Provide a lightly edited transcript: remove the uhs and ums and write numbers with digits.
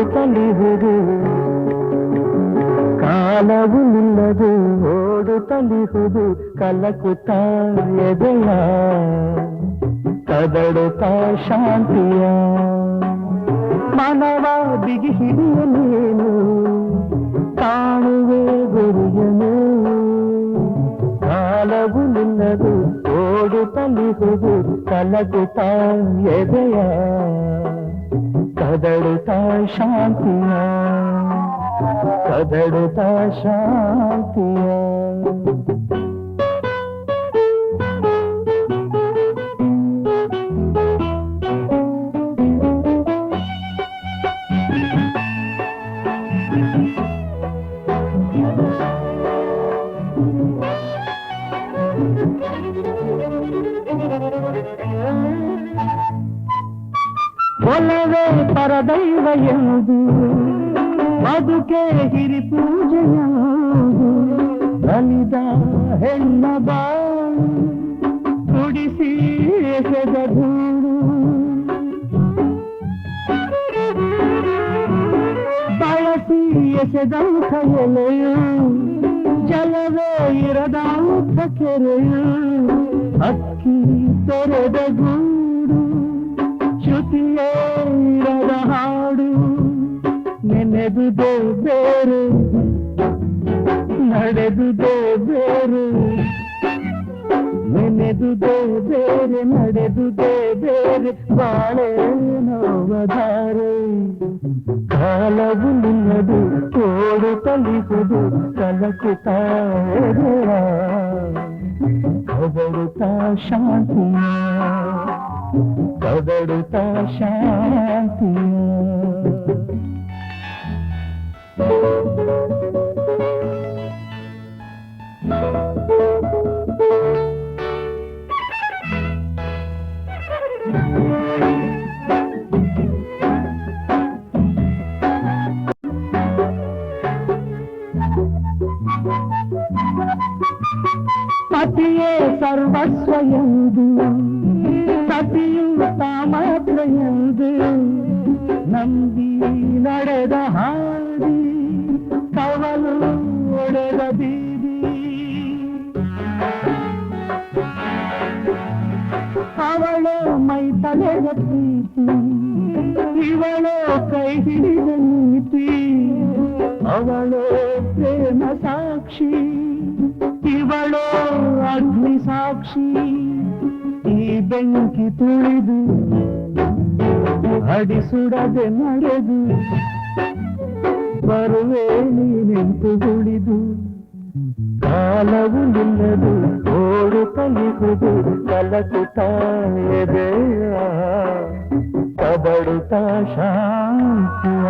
ಓಡುತ್ತಲಿಹುದು ಕಾಲವು ನಿಲ್ಲದು ಓಡುತ್ತಲಿಹುದು ಕಲಕುತ್ತಾ ಎದೆಯ ಕದಡುತ್ತಾ ಶಾಂತಿಯ ಮನವ ಬಿಗಿ ಹಿಡಿಯಲೇನು ಕಾಣುವೆ ಗುರಿಯನು ಕಾಲವು ನಿಲ್ಲದು ಓಡುತ್ತಲಿಹುದು ಕಲಕುತ್ತಾ ಎದೆಯ ಕದಡುತ್ತಾ ಶಾಂತಿಯ ಕದಡುತ್ತಾ ಶಾಂತಿಯ ಒಲವೇ ಪರದೈವ ಎಂದು ಬದುಕೆ ಹಿರಿ ಪೂಜೆಯದು ಬಲಿದ ಹೆಣ್ಣ ಬಾಳು ಕುಡಿಸಿ ಎಸೆದ ಧೂಳು ಬಳಸಿ ಎಸೆದಂಥ ಎಲೆಯು ಜಲವೇ ಇರದಂಥ ಕೆರೆಯು ಅಕ್ಕಿ ತೊರೆದ ಗೂಡು ಶ್ರುತಿಯೇ ಇರದ ಹಾಡು ನೆನೆದುದೇ ಬೇರೆ ನಡೆದುದೇ ಬೇರೆ ನೆನೆದುದೇ ಬೇರೆ ನಡೆದುದೇ ಬೇರೆ ಬಾಳೆ ನೋವಧಾರೆ ಕಾಲವು ನಿನ್ನದು ಓಡುತ್ತಲಿಹುದು ಕಲಕುತ್ತಾ ಕದಡುತ್ತಾ ಶಾಂತಿಯ ಕದಡುತ್ತಾ ಶಾಂತಿಯ ಪತಿಯೇ ಸರ್ವಸ್ವ ಎಂದು ಸತಿಯು ಮಾತ್ರ ಎಂದು ನಂಬಿ ನಡೆದ ಹಾದಿ ಕವಲು ಒಡೆದ ಬೀದಿ ಅವಳು ಮೈ ತಲೆಯ ಪ್ರೀತಿ ಇವಳು ಕೈ ಹಿಡಿದ ನೀತಿ ಅವಳು ಪ್ರೇಮ ಸಾಕ್ಷಿ ಇವಳು ಅಗ್ನಿ ಸಾಕ್ಷಿ ಈ ಬೆಂಕಿ ತುಳಿದು ಅಡಿಸುಡದೆ ನಡೆದು ಬರುವೆ ನೀನೆಂತು ಉಳಿದು ಕಾಲವು ನಿಲ್ಲದು ಓಡುತ್ತಲಿಹುದು ಕಲಕುತ್ತಾ ಎದೆಯ ಕದಡುತ್ತಾ ಶಾಂತಿಯ